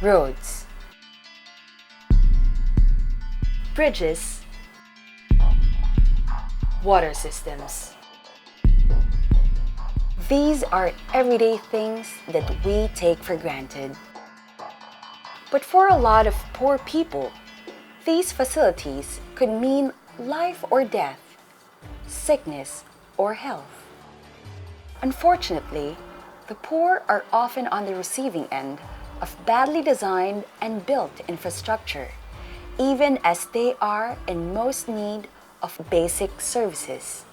roads, bridges, water systems. These are everyday things that we take for granted. But for a lot of poor people, these facilities could mean life or death, sickness or health. Unfortunately, the poor are often on the receiving end of badly designed and built infrastructure, even as they are in most need of basic services.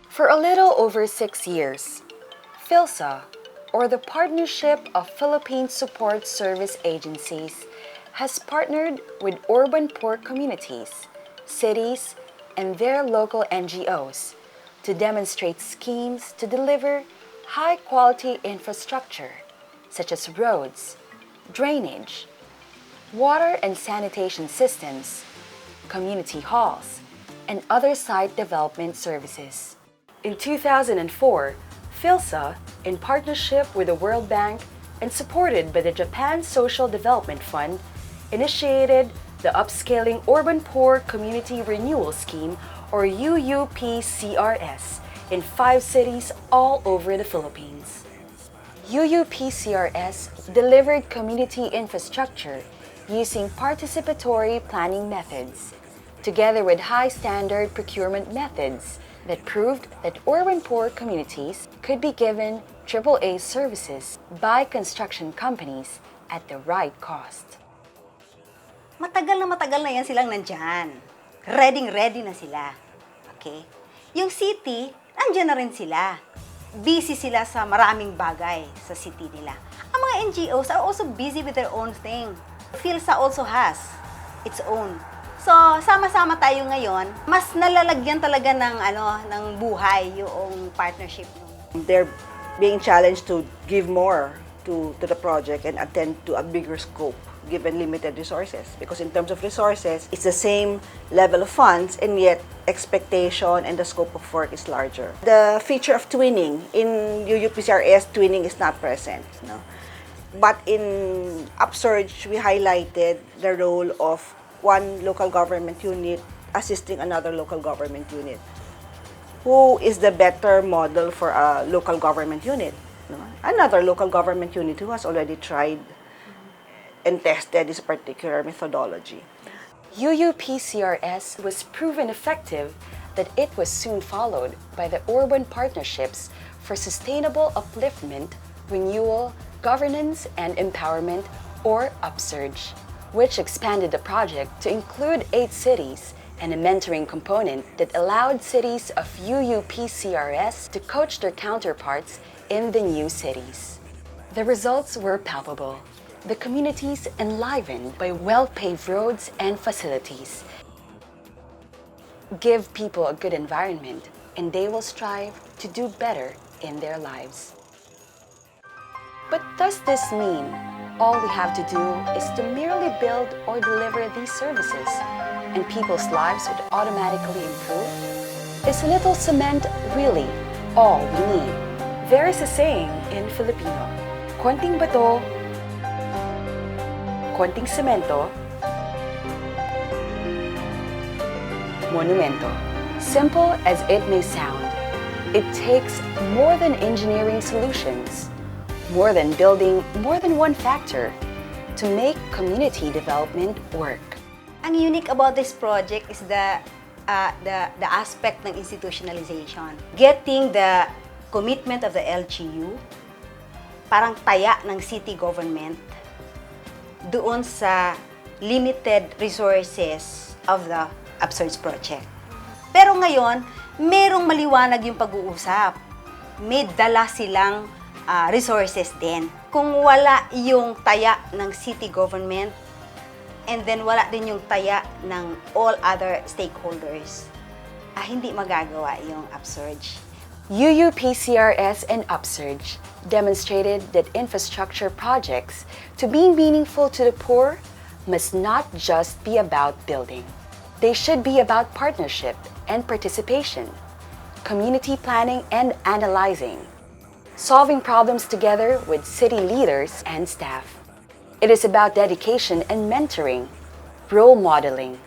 For a little over 6 years, PHILSSA, or the Partnership of Philippine Support Service Agencies, has partnered with urban poor communities, cities, and their local NGOs to demonstrate schemes to deliver high-quality infrastructure, such as roads, drainage, water and sanitation systems, community halls, and other site development services. In 2004, PHILSSA, in partnership with the World Bank and supported by the Japan Social Development Fund, initiated the Upscaling Urban Poor Community Renewal Scheme, or UUPCRS, in 5 cities all over the Philippines. UUPCRS delivered community infrastructure using participatory planning methods, together with high-standard procurement methods that proved that urban poor communities could be given AAA services by construction companies at the right cost. Matagal na yan silang nandyan. Ready na sila. Okay? Yung city, nandyan na rin sila. Busy sila sa maraming bagay sa city nila. Ang mga NGOs are also busy with their own thing. PHILSSA also has its own. So, sama-sama tayo ngayon, mas nalalagyan talaga ng buhay yung partnership. They're being challenged to give more to the project and attend to a bigger scope given limited resources. Because in terms of resources, it's the same level of funds and yet expectation and the scope of work is larger. The feature of twinning, in UUPCRS, twinning is not present. No? But in UPSURGE, we highlighted the role of one local government unit assisting another local government unit. Who is the better model for a local government unit? No? Another local government unit who has already tried and tested this particular methodology. UUPCRS was proven effective that it was soon followed by the Urban Partnerships for Sustainable Upliftment, Renewal, Governance and Empowerment, or UPSURGE, which expanded the project to include 8 cities and a mentoring component that allowed cities of UUPCRS to coach their counterparts in the new cities. The results were palpable. The communities enlivened by well-paved roads and facilities. Give people a good environment and they will strive to do better in their lives. But does this mean all we have to do is to merely build or deliver these services and people's lives would automatically improve? Is a little cement really all we need? There is a saying in Filipino, Konting Bato, Konting Semento, Monumento. Simple as it may sound, it takes more than engineering solutions, more than building more than one factor to make community development work. Ang unique about this project is the aspect ng institutionalization. Getting the commitment of the LGU, parang taya ng city government, doon sa limited resources of the UPSURGE project. Pero ngayon, merong maliwanag yung pag-uusap. May dala silang resources din. Kung wala yung taya ng city government, and then wala din yung taya ng all other stakeholders, hindi magagawa yung UPSURGE. UUPCRS and UPSURGE demonstrated that infrastructure projects, to be meaningful to the poor, must not just be about building. They should be about partnership and participation, community planning and analyzing, solving problems together with city leaders and staff. It is about dedication and mentoring, role modeling.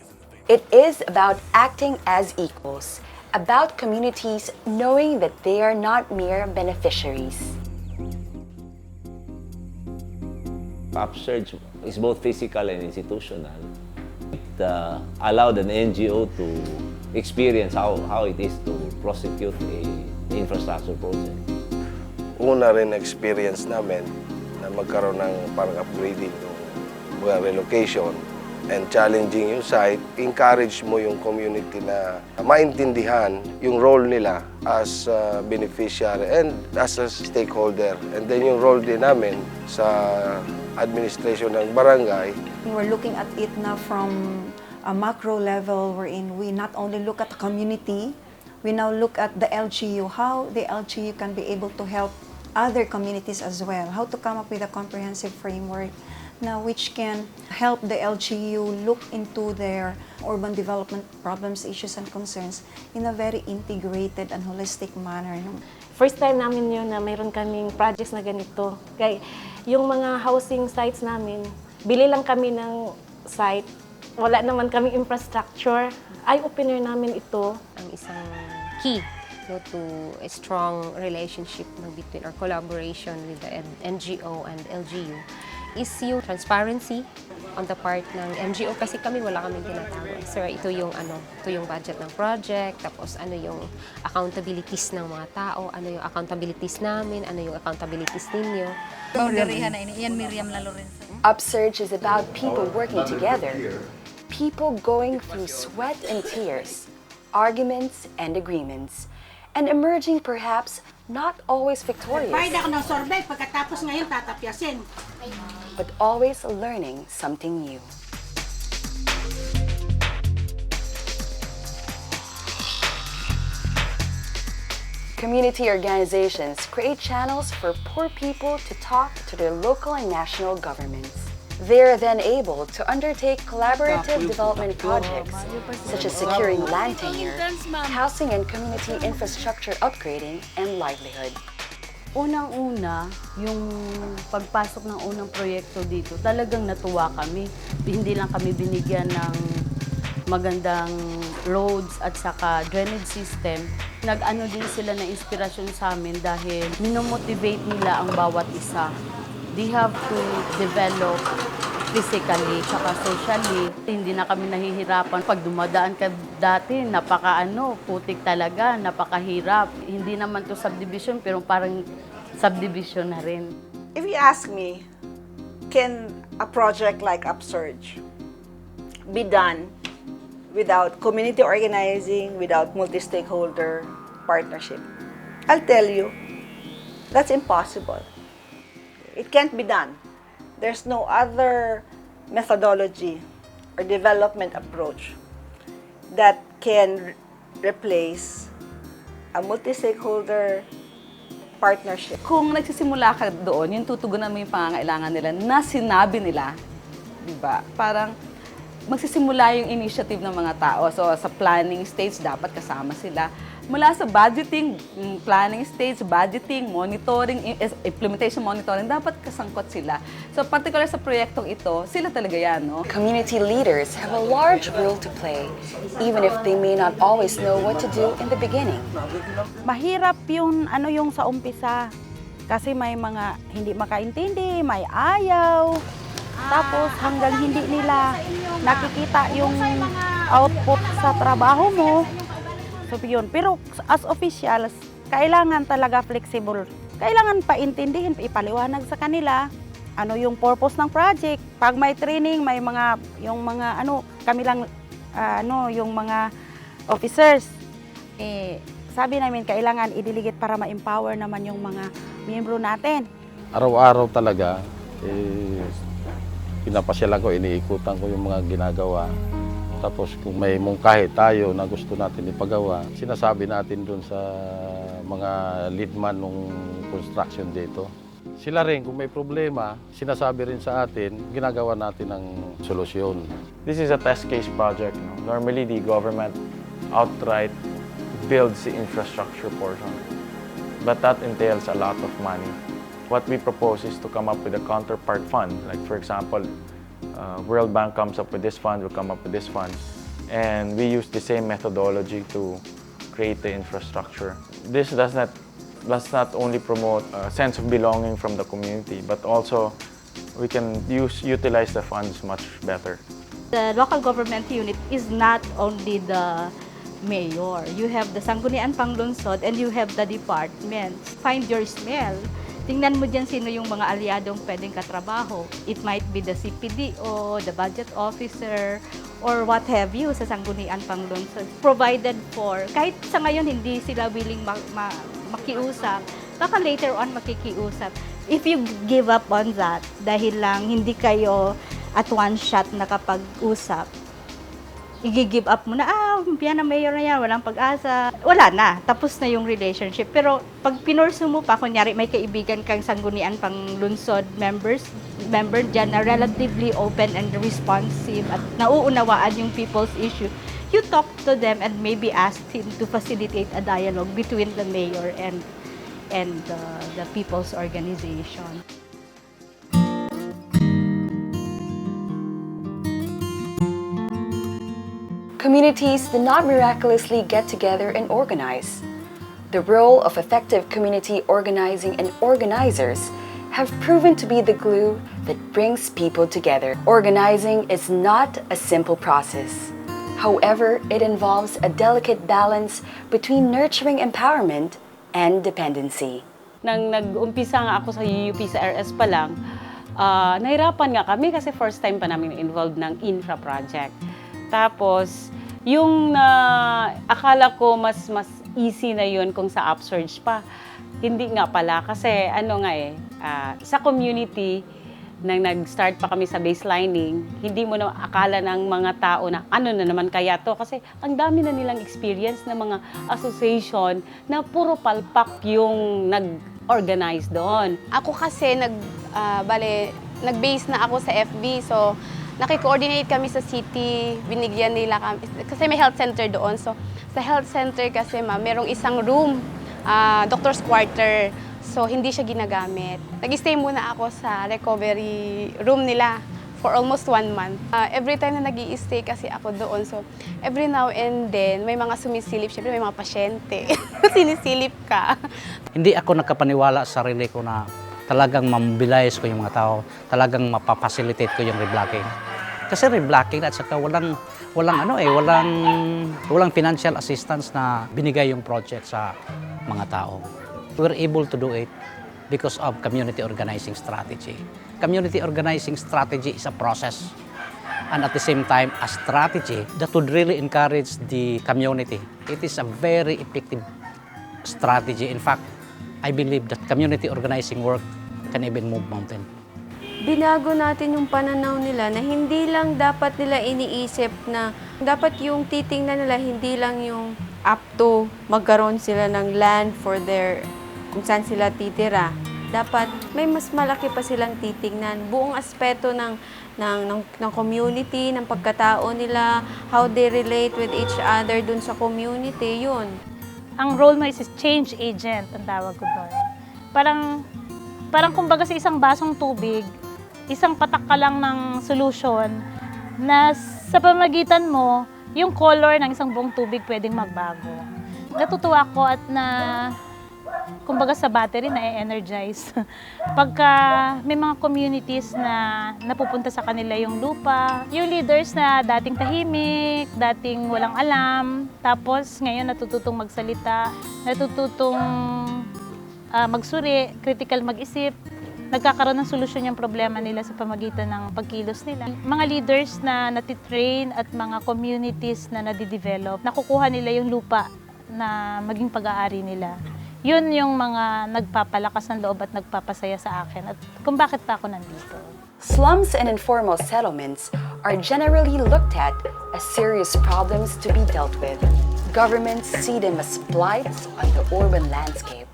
It is about acting as equals, about communities knowing that they are not mere beneficiaries. UPSURGE is both physical and institutional. It allowed an NGO to experience how it is to prosecute an infrastructure project. Una rin experience namin na magkaroon ng parang upgrading ng mga relocation and challenging yung site, encourage mo yung community na maintindihan yung role nila as a beneficiary and as a stakeholder. And then yung role din namin sa administration ng barangay. We're looking at it now from a macro level wherein we not only look at the community, we now look at the LGU, how the LGU can be able to help other communities as well, how to come up with a comprehensive framework now which can help the LGU look into their urban development problems, issues, and concerns in a very integrated and holistic manner. No? First time namin yun na mayroon kaming projects na ganito. Kaya yung mga housing sites namin, bili lang kami ng site, wala naman kaming infrastructure. Eye-opener namin ito. Ang isang key to a strong relationship between our collaboration with the NGO and LGU is yung transparency on the part ng NGO kasi kami wala kaming tinatago. So ito yung budget ng project, tapos ano yung accountabilities ng mga tao, ano yung accountabilities namin, ano yung accountabilities ninyo. UPSURGE is about people working together, people going through sweat and tears, arguments and agreements, and emerging perhaps not always victorious, Bayad ako ng sorbet, pagkatapos ngayon tatapyasin. but always learning something new. Community organizations create channels for poor people to talk to their local and national governments. They are then able to undertake collaborative development projects such as securing land tenure, housing and community infrastructure upgrading, and livelihood. Unang-una, yung pagpasok ng unang proyekto dito, talagang natuwa kami. Hindi lang kami binigyan ng magandang roads at saka drainage system. Nag-ano din sila ng inspirasyon sa amin dahil minomotivate nila ang bawat isa. They have to develop physically tsaka socially. Hindi na kami nahihirapan. Pag dumadaan ka dati, putik talaga, napakahirap. Hindi naman to subdivision, pero parang subdivision na rin. If you ask me, can a project like UPSURGE be done without community organizing, without multi-stakeholder partnership? I'll tell you, that's impossible. It can't be done. There's no other methodology or development approach that can replace a multi-stakeholder partnership. Kung nagsisimula ka doon, yung tutugunan mo yung pangangailangan nila na sinabi nila, di ba? Parang magsisimula yung initiative ng mga tao. So sa planning stage, dapat kasama sila. Mula sa budgeting, planning stage, budgeting, monitoring, implementation monitoring, dapat kasangkot sila. So particular sa proyektong ito, sila talaga yan, no? Community leaders have a large role to play, even if they may not always know what to do in the beginning. Mahirap yung sa umpisa. Kasi may mga hindi makaintindi, may ayaw. Tapos hanggang hindi nila nakikita yung output sa trabaho mo. So yun. Pero as officials, kailangan talaga flexible. Kailangan paintindihin, ipaliwanag sa kanila ano yung purpose ng project. Pag may training, may kami lang yung mga officers. Sabi namin kailangan i-delegate para ma-empower naman yung mga miyembro natin. Araw-araw talaga pinapasyalan ko, iniikutan ko yung mga ginagawa. Tapos kung may mungkahi tayo na gusto natin ipagawa, sinasabi natin dun sa mga leadman ng construction dito. Sila rin, kung may problema, sinasabi rin sa atin, ginagawa natin ng solusyon. This is a test case project. Normally, the government outright builds the infrastructure portion. but that entails a lot of money. What we propose is to come up with a counterpart fund. Like for example, World Bank comes up with this fund, we'll come up with this fund. And we use the same methodology to create the infrastructure. This does not only promote a sense of belonging from the community, but also we can utilize the funds much better. The local government unit is not only the mayor. You have the Sangguniang Panglungsod and you have the department. Find your smell. Tingnan mo dyan sino yung mga aliadong pwedeng katrabaho. It might be the CPDO, the budget officer, or what have you sa Sangguniang Panglungsod. Provided for, kahit sa ngayon hindi sila willing makiusap, baka later on makikiusap. If you give up on that, dahil lang hindi kayo at one shot nakapag-usap, i-give up mo na, yan ang mayor na yan, walang pag-asa. Wala na, tapos na yung relationship. Pero pag pinursu mo pa, kunyari may kaibigan kang Sangguniang Panglungsod member dyan na relatively open and responsive at nauunawaan yung people's issue, you talk to them and maybe ask him to facilitate a dialogue between the mayor and the people's organization. Communities do not miraculously get together and organize. The role of effective community organizing and organizers have proven to be the glue that brings people together. Organizing is not a simple process. However, it involves a delicate balance between nurturing empowerment and dependency. Nang nag-umpisa nga ako sa UPSURGE pa lang, nahirapan nga kami kasi first time pa namin involved ng infra project. Tapos, yung akala ko mas easy na yun kung sa UPSURGE pa. Hindi nga pala kasi sa community, nang nag-start pa kami sa baselining, hindi mo na akala ng mga tao na ano na naman kaya to. Kasi ang dami na nilang experience ng mga association na puro palpak yung nag-organize doon. Ako kasi nag-base na ako sa FB, so naki-coordinate kami sa city, binigyan nila kami, kasi may health center doon. So, sa health center kasi merong isang room, doctor's quarter. So, hindi siya ginagamit. Nag-stay muna ako sa recovery room nila for almost 1 month. Every time na nag-i-stay kasi ako doon, so every now and then, may mga sumisilip. Siyempre, may mga pasyente. Sinisilip ka. Hindi ako nagkapaniwala sa sarili ko na talagang mambilize ko yung mga tao, talagang mapapacilitate ko yung reblocking. Kasi reblocking at saka walang financial assistance na binigay yung project sa mga tao. We were able to do it because of community organizing strategy. Community organizing strategy is a process and at the same time a strategy that would really encourage the community. It is a very effective strategy. In fact, I believe that community organizing work can even move mountain. Binago natin yung pananaw nila na hindi lang dapat nila iniisip na dapat yung titingnan nila hindi lang yung up to magkaroon sila ng land for their kung saan sila titira. Dapat may mas malaki pa silang titingnan. Buong aspeto ng community, ng pagkatao nila, how they relate with each other dun sa community, yun. Ang role mo is change agent, ang tawag ko doon. Parang kumbaga sa isang basong tubig, isang patak ka lang ng solution na sa pamagitan mo, yung color ng isang buong tubig pwedeng magbago. Natutuwa ako at kumbaga sa battery na-energize. Pagka may mga communities na napupunta sa kanila yung lupa, yung leaders na dating tahimik, dating walang alam, tapos ngayon natututong magsalita, natututong magsuri, critical mag-isip, nagkakaroon ng solusyon yung problema nila sa pamagitan ng pagkilos nila. Mga leaders na natitrain at mga communities na nadidevelop, nakukuha nila yung lupa na maging pag-aari nila. Yun yung mga nagpapalakas ng loob at nagpapasaya sa akin at kung bakit pa ako nandito. Slums and informal settlements are generally looked at as serious problems to be dealt with. Governments see them as blights on the urban landscape.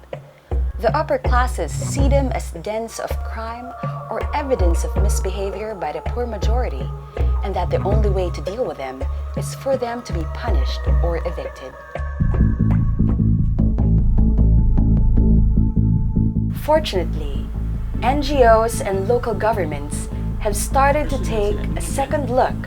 The upper classes see them as dens of crime or evidence of misbehavior by the poor majority, and that the only way to deal with them is for them to be punished or evicted. Fortunately, NGOs and local governments have started to take a second look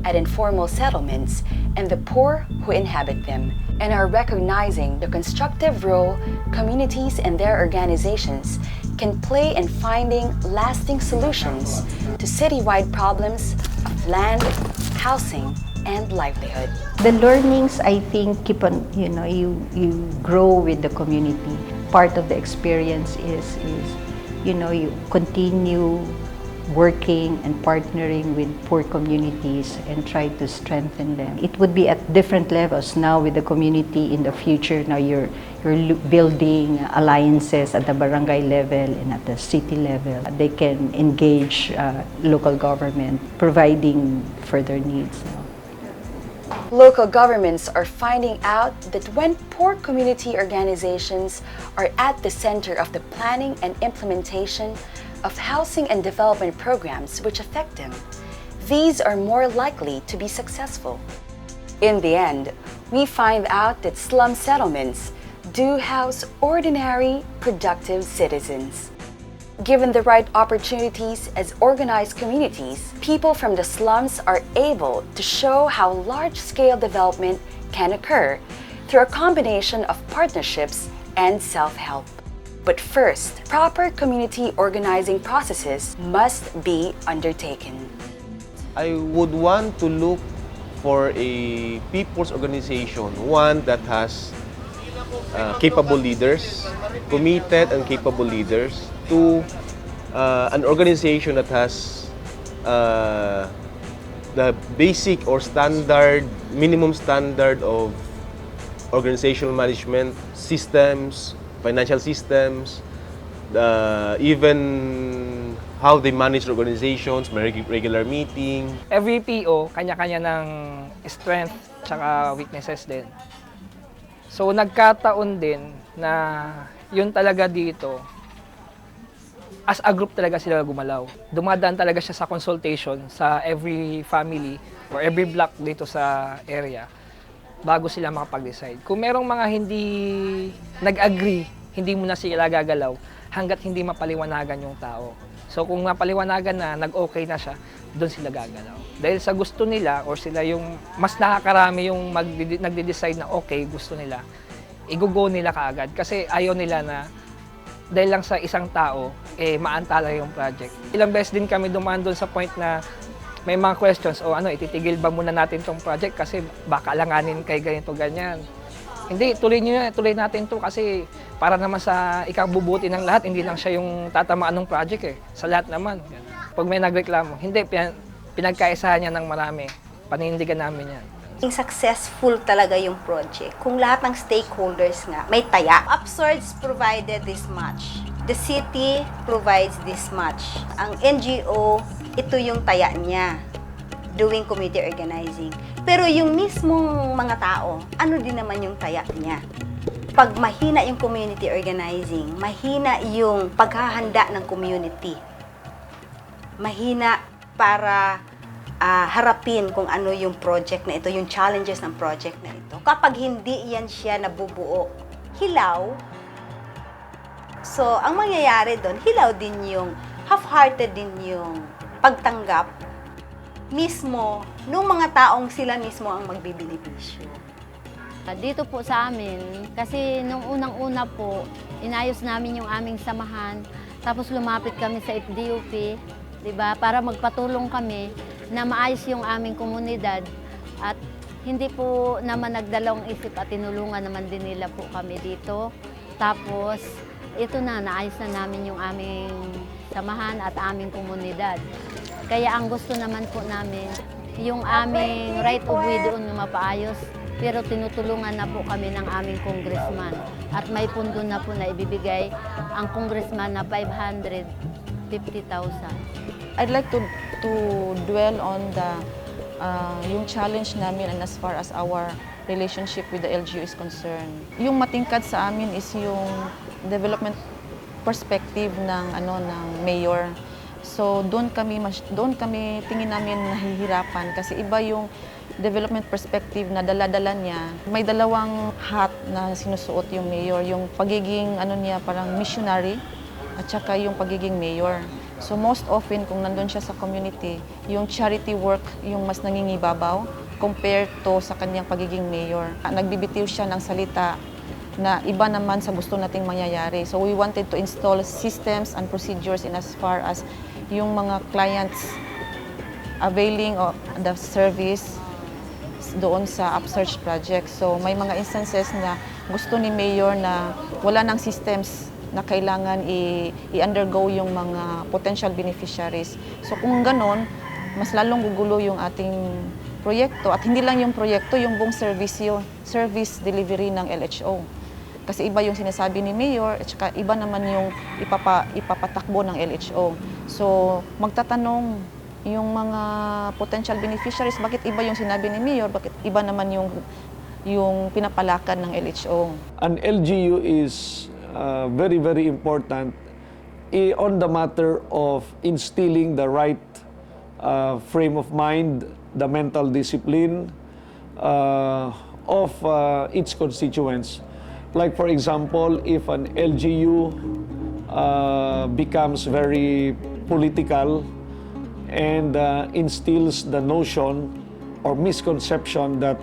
at informal settlements and the poor who inhabit them, and are recognizing the constructive role communities and their organizations can play in finding lasting solutions to citywide problems of land, housing, and livelihood. The learnings, I think, keep on, you grow with the community. Part of the experience is you continue working and partnering with poor communities and try to strengthen them. It would be at different levels now with the community in the future. Now you're building alliances at the barangay level and at the city level. They can engage local government, providing further needs. Local governments are finding out that when poor community organizations are at the center of the planning and implementation of housing and development programs which affect them, these are more likely to be successful. In the end, we find out that slum settlements do house ordinary, productive citizens. Given the right opportunities as organized communities, people from the slums are able to show how large-scale development can occur through a combination of partnerships and self-help. But first, proper community organizing processes must be undertaken. I would want to look for a people's organization, one that has capable leaders, committed and capable leaders, to an organization that has the basic or standard, minimum standard of organizational management systems, financial systems, even how they manage organizations, may regular meeting. Every PO, kanya-kanya ng strength tsaka weaknesses din. So nagkataon din na yun talaga dito, as a group talaga sila gumalaw. Dumadaan talaga siya sa consultation sa every family or every block dito sa area bago sila makapag-decide. Kung merong mga hindi nag-agree, hindi mo na sila gagalaw hanggat hindi mapaliwanagan yung tao. So kung mapaliwanagan na, nag-okay na siya, doon sila gagalaw. Dahil sa gusto nila or sila yung mas nakakarami yung nagde-decide na okay, gusto nila, i-go nila kaagad. Kasi ayaw nila na dahil lang sa isang tao, maantala yung project. Ilang beses din kami dumaan doon sa point na may mga questions, ititigil ba muna natin tong project kasi baka alanganin kay ganito, ganyan. Hindi, tuloy natin to kasi para naman sa ikabubuti ng lahat, hindi lang siya yung tatamaan ng project sa lahat naman. Pag may nagreklamo, hindi, pinagkaisahan niya ng marami, panindigan namin yan. Successful talaga yung project kung lahat ng stakeholders nga may taya. UPSURGE provided this much. The city provides this much. Ang NGO, ito yung taya niya, doing community organizing. Pero yung mismong mga tao, ano din naman yung taya niya? Pag mahina yung community organizing, mahina yung paghahanda ng community, mahina para harapin kung ano yung project na ito, yung challenges ng project na ito. Kapag hindi yan siya nabubuo, hilaw. So, ang mangyayari doon, hilaw din yung, half-hearted din yung pagtanggap mismo nung mga taong sila mismo ang magbibenepisyo. Dito po sa amin, kasi nung unang-una po, inayos namin yung aming samahan, tapos lumapit kami sa FDUP, diba, para magpatulong kami na maayos yung aming komunidad at hindi po naman nagdalawang isip at tinulungan naman din nila po kami dito. Tapos, ito na, naayos na namin yung aming samahan at aming komunidad. Kaya ang gusto naman po namin, yung aming right of way doon na mapaayos, pero tinutulungan na po kami ng aming congressman. At may pundo na po na ibibigay ang congressman na 550,000. I'd like to dwell on yung challenge namin and as far as our relationship with the LGU is concerned. Yung matingkad sa amin is yung development perspective ng mayor. So doon kami tingin namin nahihirapan kasi iba yung development perspective na dala-dala niya. May dalawang hat na sinusuot yung mayor, yung pagiging niya parang missionary at saka yung pagiging mayor. So most often, kung nandun siya sa community, yung charity work yung mas nangingibabaw compared to sa kanyang pagiging mayor. Nagbibitiw siya ng salita na iba naman sa gusto nating mangyayari. So we wanted to install systems and procedures in as far as yung mga clients availing of the service doon sa UPSURGE project. So may mga instances na gusto ni Mayor na wala ng systems na kailangan i-undergo yung mga potential beneficiaries. So kung ganon, mas lalong gugulo yung ating proyekto. At hindi lang yung proyekto, yung buong service delivery ng LHO. Kasi iba yung sinasabi ni Mayor at saka iba naman yung ipapatakbo ng LHO. So magtatanong yung mga potential beneficiaries, bakit iba yung sinabi ni Mayor, bakit iba naman yung pinapalakan ng LHO. An LGU is very, very important on the matter of instilling the right frame of mind, the mental discipline of its constituents. Like for example, if an LGU becomes very political and instills the notion or misconception that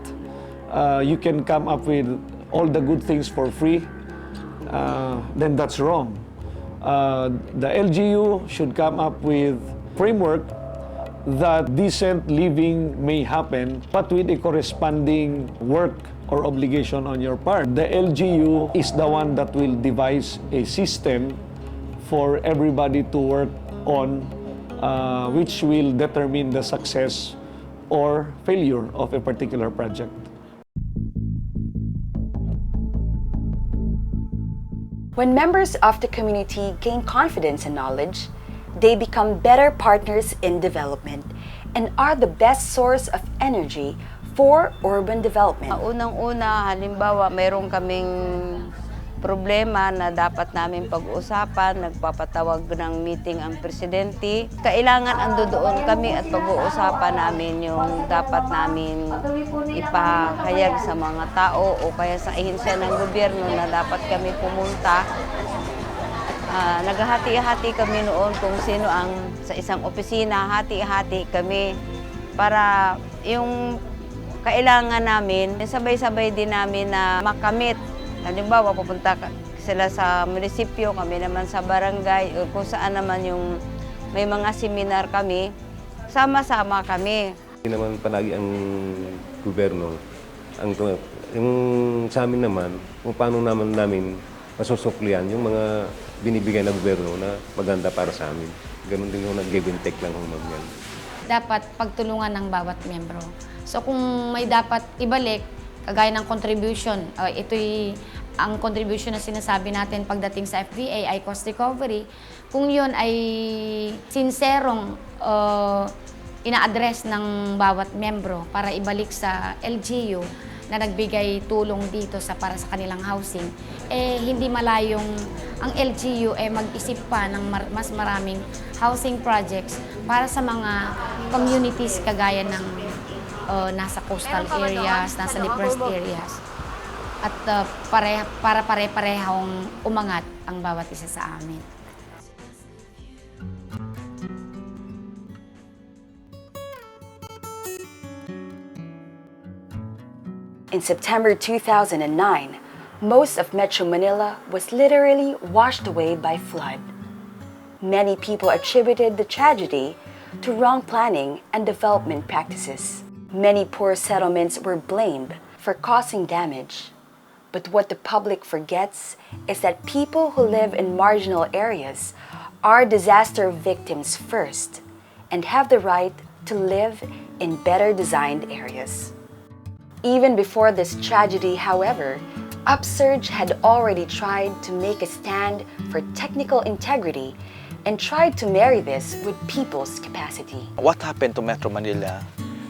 you can come up with all the good things for free, then that's wrong. The LGU should come up with framework that decent living may happen, but with a corresponding work or obligation on your part. The LGU is the one that will devise a system for everybody to work on, which will determine the success or failure of a particular project. When members of the community gain confidence and knowledge, they become better partners in development and are the best source of energy for urban development. Unang-una, halimbawa, mayroon kaming problema na dapat namin pag-uusapan, nagpapatawag ng meeting ang presidente. Kailangan andoon kami at pag-uusapan namin yung dapat namin ipahayag sa mga tao o kaya sa ahensya ng gobyerno na dapat kami pumunta. Naghahati-hati kami noon kung sino ang sa isang opisina, hati-hati kami para yung kailangan namin, sabay-sabay din namin na makamit. Halimbawa, pupunta sila sa munisipyo, kami naman sa barangay, o kung saan naman yung may mga seminar kami, sama-sama kami. Hindi naman palagi ang gobyerno. Yung sa amin naman, kung paano namin masusuklian yung mga binibigay ng gobyerno na maganda para sa amin. Ganun din yung nag-give and take lang ng mga. Dapat pagtulungan ng bawat miyembro. So kung may dapat ibalik, kagaya ng contribution, ito'y ang contribution na sinasabi natin pagdating sa FVA ay cost recovery. Kung yun ay sinserong ina-address ng bawat miyembro para ibalik sa LGU na nagbigay tulong dito para sa kanilang housing, hindi malayong ang LGU mag-isip pa ng mas maraming housing projects para sa mga communities kagaya ng nasa coastal areas, nasa depressed areas. At para pare-parehong umangat ang bawat isa sa amin. In September 2009, most of Metro Manila was literally washed away by flood. Many people attributed the tragedy to wrong planning and development practices. Many poor settlements were blamed for causing damage. But what the public forgets is that people who live in marginal areas are disaster victims first and have the right to live in better designed areas. Even before this tragedy, however, UPSURGE had already tried to make a stand for technical integrity and tried to marry this with people's capacity. What happened to Metro Manila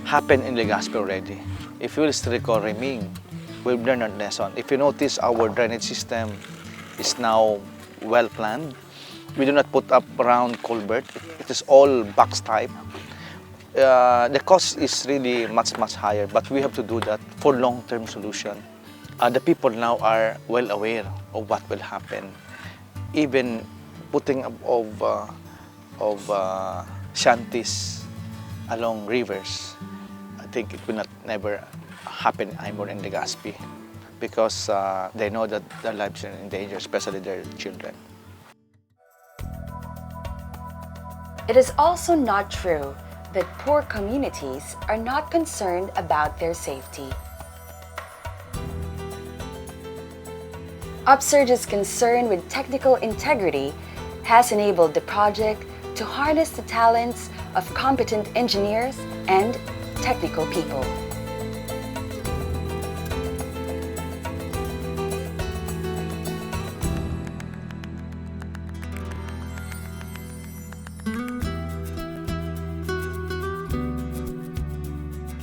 happened in Legazpi already. If you will still recall Reming, we've learned a lesson. If you notice, our drainage system is now well planned. We do not put up round culvert. It is all box type. The cost is really much higher, but we have to do that for long-term solution. The people now are well aware of what will happen. Even putting up of shanties along rivers, I think it will not never happen anymore in Legazpi because they know that their lives are in danger, especially their children. It is also not true that poor communities are not concerned about their safety. UPSURGE's concern with technical integrity has enabled the project to harness the talents of competent engineers and technical people.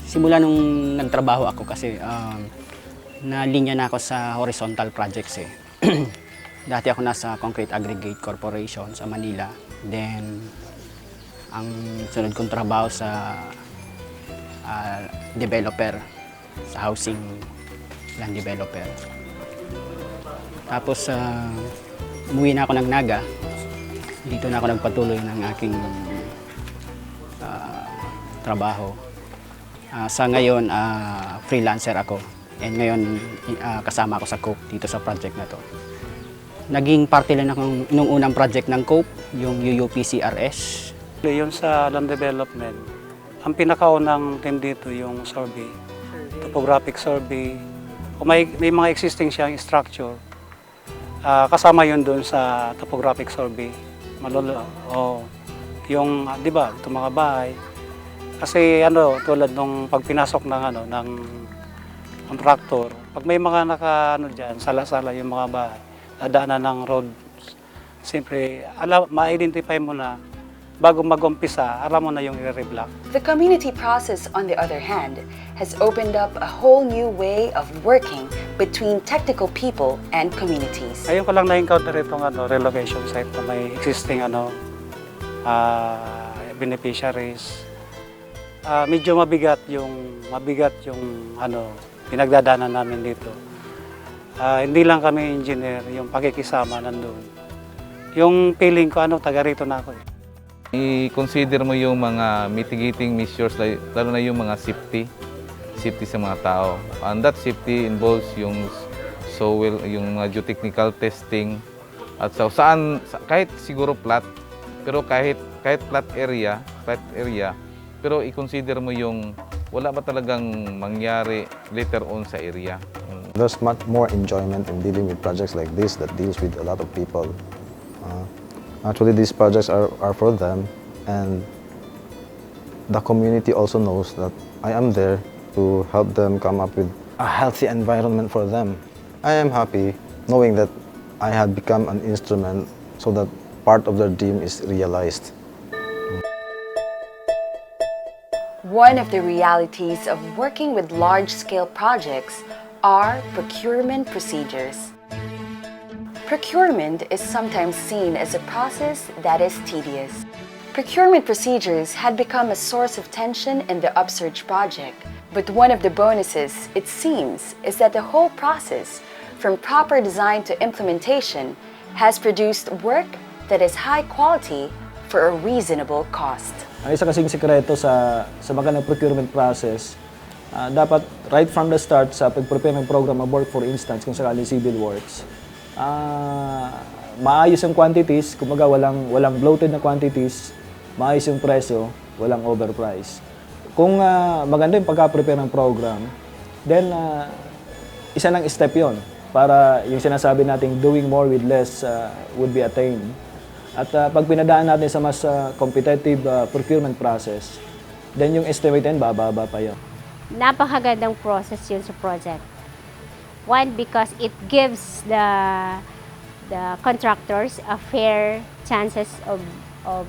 Simula nung nagtrabaho ako kasi nalinya na ako sa horizontal projects eh. Dati ako nasa Concrete Aggregate Corporation sa Manila. Then, ang sunod kong trabaho sa developer, sa housing land developer. Tapos, umuwi na ako ng Naga. Dito na ako nagpatuloy ng aking trabaho. Sa ngayon, freelancer ako. And ngayon, kasama ako sa COPE dito sa project na to. Naging parte lang ako nung unang project ng COPE, yung UPSURGE. Yun sa land development, ang pinakaunang team dito yung survey, topographic survey. Kung may mga existing siyang structure, kasama yun doon sa topographic survey. Yung, di ba, itong mga bahay. Kasi tulad nung pagpinasok ng tractor, pag may mga diyan, sala-sala yung mga bahay, dadaanan ng road, siyempre, ma-identify mo na, bago mag-umpisa, alam mo na yung i-reblock. The community process, on the other hand, has opened up a whole new way of working between technical people and communities. Ngayon ko lang na-encounter itong relocation site na may existing beneficiaries. Medyo mabigat yung pinagdadaanan namin dito. Hindi lang kami engineer, yung pakikisama nandun. Yung feeling ko, taga rito na ako. I-consider mo yung mga mitigating measures, lalo na yung mga safety sa mga tao. And that safety involves yung soil, yung geotechnical testing, at kahit siguro flat, pero kahit flat area, pero i-consider mo yung wala ba talagang mangyari later on sa area. There's much more enjoyment in dealing with projects like this that deals with a lot of people. Actually, these projects are for them, and the community also knows that I am there to help them come up with a healthy environment for them. I am happy knowing that I have become an instrument so that part of their dream is realized. One of the realities of working with large-scale projects are procurement procedures. Procurement is sometimes seen as a process that is tedious. Procurement procedures had become a source of tension in the UPSURGE project, but one of the bonuses, it seems, is that the whole process, from proper design to implementation, has produced work that is high quality for a reasonable cost. Ang isa kasing sikreto sa magandang procurement process, dapat right from the start sa pag-prepare ng program of work, for instance, kung sakali civil works, maayos yung quantities, kumbaga walang bloated na quantities, maayos yung presyo, walang overprice. Kung maganda yung pagka-prepare ng program, then isa lang step yon para yung sinasabi nating doing more with less would be attained. At pag pinadaan natin sa mas competitive procurement process, then yung estimate din bababa pa yun. Napakagandang process yun sa project. One, because it gives the contractors a fair chances of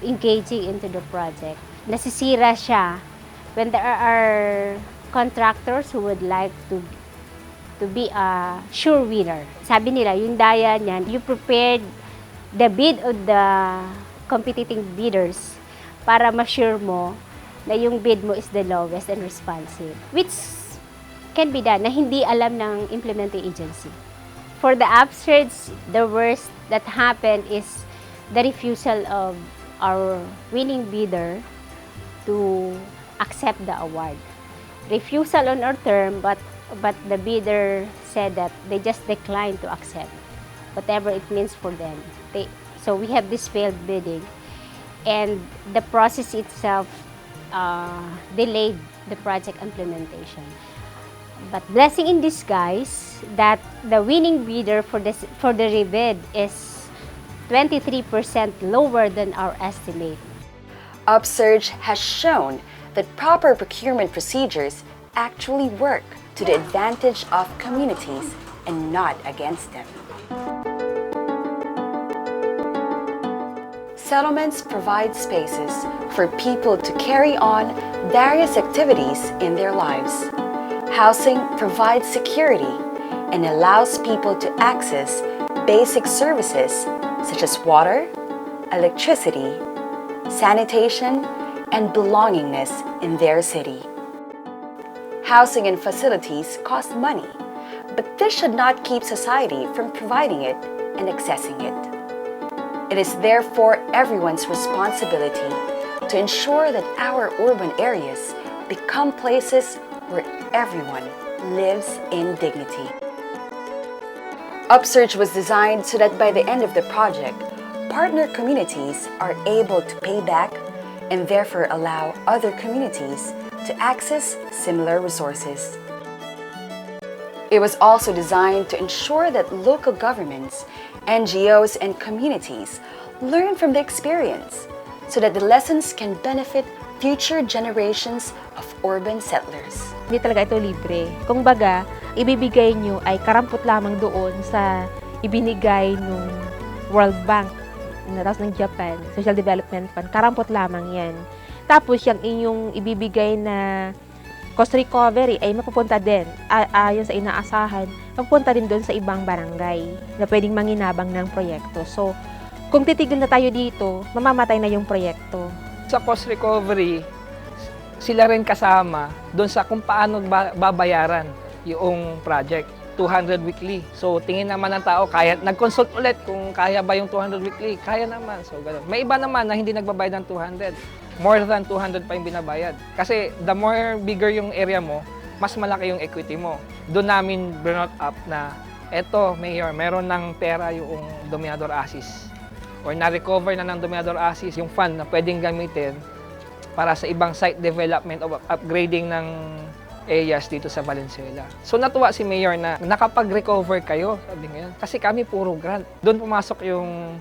engaging into the project. Nasisira siya when there are contractors who would like to be a sure winner. Sabi nila, yung daya niyan, you prepared the bid of the competing bidders para ma-sure mo na yung bid mo is the lowest and responsive, which can be done na hindi alam ng implementing agency. For the UPSURGE, the worst that happened is the refusal of our winning bidder to accept the award. Refusal on our term, but the bidder said that they just declined to accept whatever it means for them. So we have this failed bidding, and the process itself delayed the project implementation. But blessing in disguise that the winning bidder for the rebid is 23% lower than our estimate. UPSURGE has shown that proper procurement procedures actually work to the advantage of communities and not against them. Settlements provide spaces for people to carry on various activities in their lives. Housing provides security and allows people to access basic services such as water, electricity, sanitation, and belongingness in their city. Housing and facilities cost money, but this should not keep society from providing it and accessing it. It is therefore everyone's responsibility to ensure that our urban areas become places where everyone lives in dignity. UPSURGE was designed so that by the end of the project, partner communities are able to pay back and therefore allow other communities to access similar resources. It was also designed to ensure that local governments, NGOs, and communities learn from the experience so that the lessons can benefit future generations of urban settlers. Hindi talaga ito libre. Kung baga, ibibigay nyo ay karampot lamang doon sa ibinigay ng World Bank, tapos ng Japan, Social Development Fund, karampot lamang yan. Tapos yung inyong ibibigay na cost recovery ay mapupunta din, ayon sa inaasahan, mapupunta din doon sa ibang barangay na pwedeng manginabang ng proyekto. So, kung titigil na tayo dito, mamamatay na yung proyekto. Sa cost recovery, sila rin kasama doon sa kung paano babayaran yung project. 200 weekly. So, tingin naman ng tao, kaya, nag-consult ulit kung kaya ba yung 200 weekly. Kaya naman. So, ganun. May iba naman na hindi nagbabayad ng 200. More than 200 pa yung binabayad. Kasi the more bigger yung area mo, mas malaki yung equity mo. Doon namin brought up na, eto, Mayor, meron ng pera yung Dominador Asis. Or na-recover na ng Dominador Asis yung fund na pwedeng gamitin para sa ibang site development o upgrading ng areas dito sa Valenzuela. So natuwa si Mayor na nakapag-recover kayo, sabi ngayon. Kasi kami puro grant. Doon pumasok yung,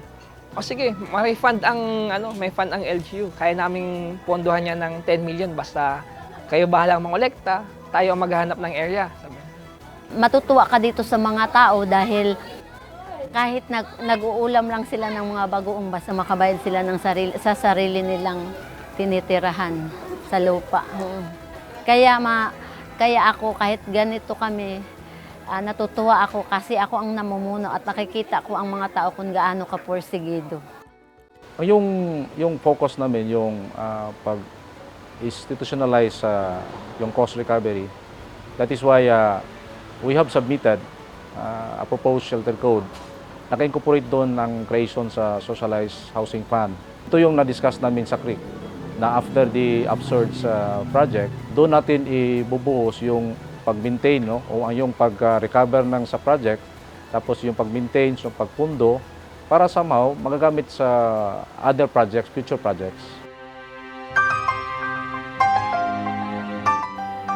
sige, may fund ang LGU. Kaya naming pondohan niya ng 10 million basta kayo bahalang mangolekta, tayo ang maghahanap ng area. Sabi. Matutuwa ka dito sa mga tao dahil kahit nag-uulam lang sila ng mga bagoong basta makabayad sila ng sa sarili nilang tinitirahan sa lupa. Kaya ako, kahit ganito kami, natutuwa ako kasi ako ang namumuno at nakikita ko ang mga tao kung gaano ka-porsigido. Yung focus namin, yung pag-institutionalize yung cost recovery. That is why we have submitted a proposed shelter code. Naka-incorporate doon ng creation sa Socialized Housing Fund. Ito yung na-discuss namin sa CRIC, na after the UPSURGE project, doon natin ibubuhos yung pag-maintain, no? O yung pag-recover ng sa project, tapos yung pag-maintain, yung pagpundo, para somehow magagamit sa other projects, future projects.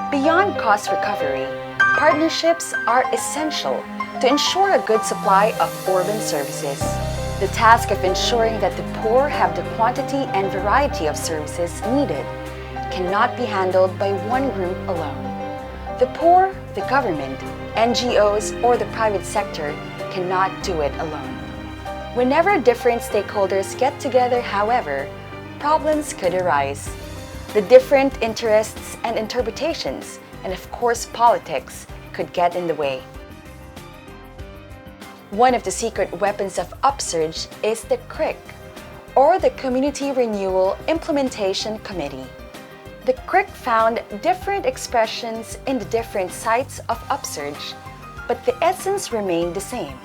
Beyond cost recovery, partnerships are essential to ensure a good supply of urban services. The task of ensuring that the poor have the quantity and variety of services needed cannot be handled by one group alone. The poor, the government, NGOs, or the private sector cannot do it alone. Whenever different stakeholders get together, however, problems could arise. The different interests and interpretations, and of course politics, could get in the way. One of the secret weapons of UPSURGE is the CRIC, or the Community Renewal Implementation Committee. The CRIC found different expressions in the different sites of UPSURGE, but the essence remained the same.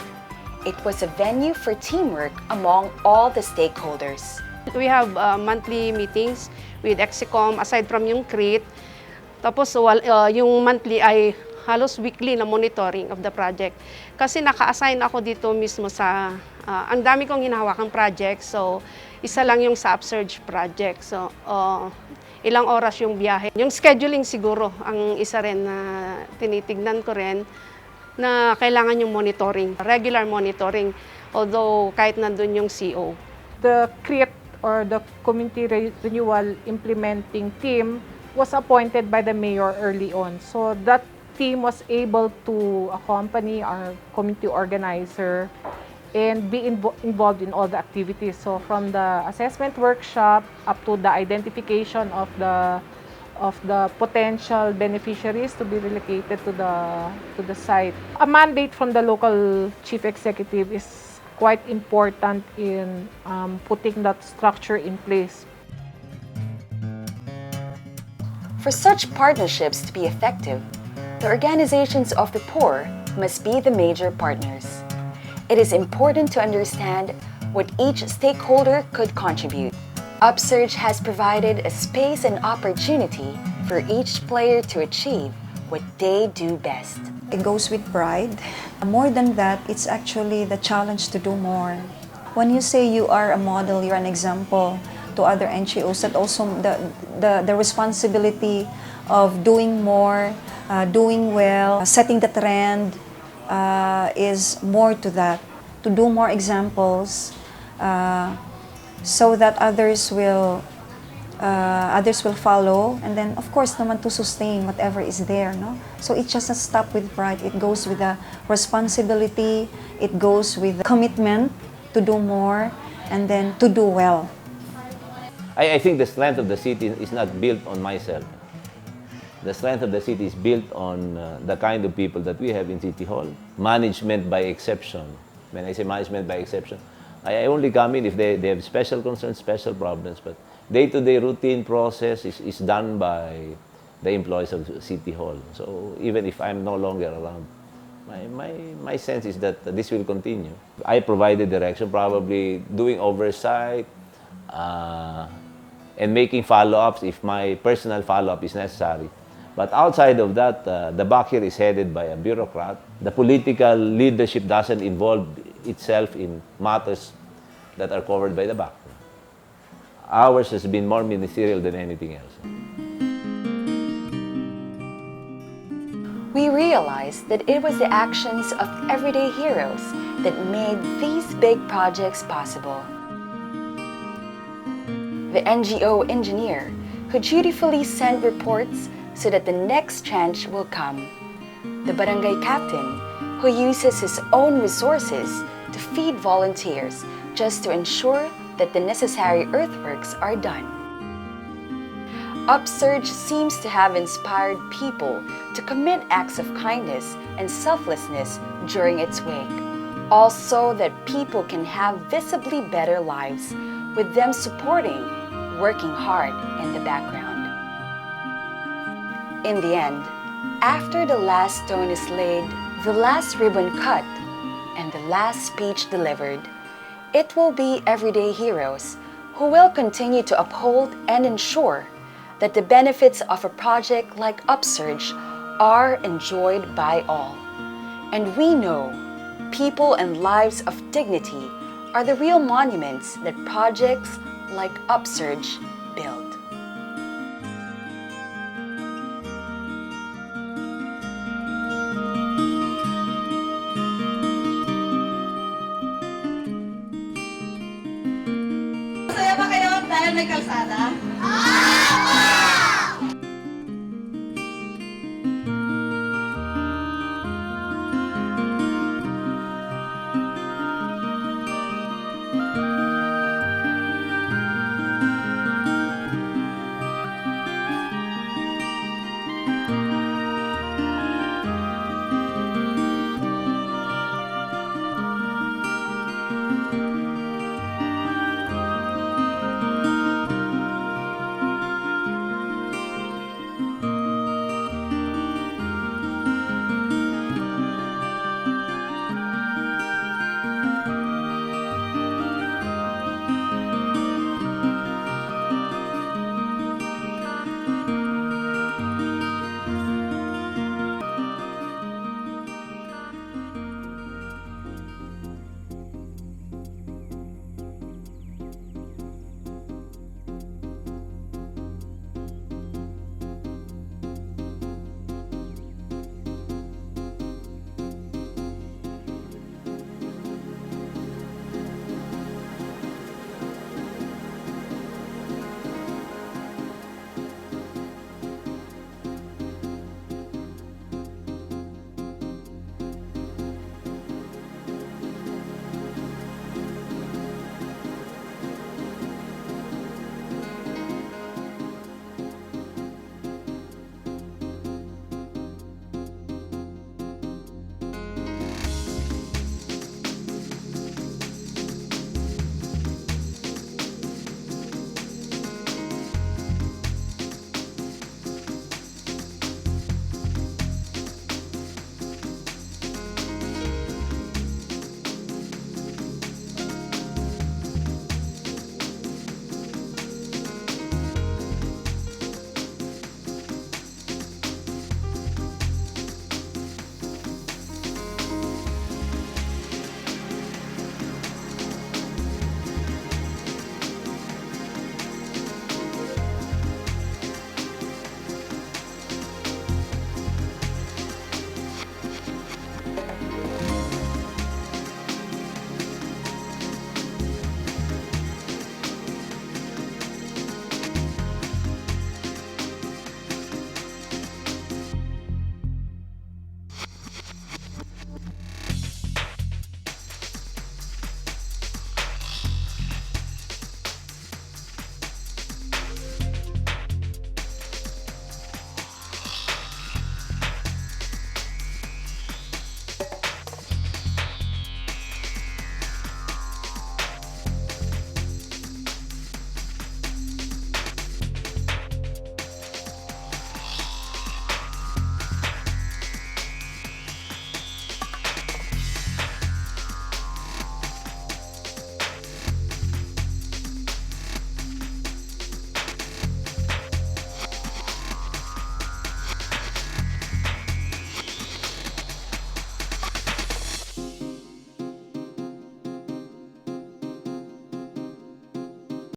It was a venue for teamwork among all the stakeholders. We have monthly meetings with Exicom aside from yung CREAT. Tapos yung monthly ay halos weekly na monitoring of the project. Kasi naka-assign ako dito mismo sa, ang dami kong hinahawakang project. So, isa lang yung sa UPSURGE project. So, ilang oras yung biyahe. Yung scheduling siguro, ang isa rin na tinitignan ko rin na kailangan yung monitoring, regular monitoring, although kahit nandun yung CO. The CREAT or the Community Renewal Implementing Team was appointed by the mayor early on. So that team was able to accompany our community organizer and be involved in all the activities. So from the assessment workshop up to the identification of the potential beneficiaries to be relocated to the site. A mandate from the local chief executive is quite important in putting that structure in place. For such partnerships to be effective, the organizations of the poor must be the major partners. It is important to understand what each stakeholder could contribute. UPSURGE has provided a space and opportunity for each player to achieve what they do best. It goes with pride. More than that, it's actually the challenge to do more. When you say you are a model, you're an example to other NGOs, that also the responsibility of doing more, doing well, setting the trend is more to that. To do more examples so that others will follow, and then of course naman to sustain whatever is there, no? So it just doesn't stop with pride. It goes with the responsibility, it goes with the commitment to do more, and then to do well. I think the strength of the city is not built on myself. The strength of the city is built on the kind of people that we have in City Hall. Management by exception. When I say management by exception, I only come in if they have special concerns, special problems, but day-to-day routine process is done by the employees of City Hall. So even if I'm no longer around, my sense is that this will continue. I provided direction, probably doing oversight, and making follow-ups if my personal follow-up is necessary. But outside of that, the back here is headed by a bureaucrat. The political leadership doesn't involve itself in matters that are covered by the back. Ours has been more ministerial than anything else. We realized that it was the actions of everyday heroes that made these big projects possible. The NGO engineer who dutifully sent reports so that the next tranche will come. The barangay captain who uses his own resources to feed volunteers just to ensure that the necessary earthworks are done. UPSURGE seems to have inspired people to commit acts of kindness and selflessness during its wake, also that people can have visibly better lives with them supporting, working hard in the background. In the end, after the last stone is laid, the last ribbon cut, and the last speech delivered, it will be everyday heroes who will continue to uphold and ensure that the benefits of a project like UPSURGE are enjoyed by all. And we know people and lives of dignity are the real monuments that projects like UPSURGE build. Masaya ba kayo dahil may kalsada?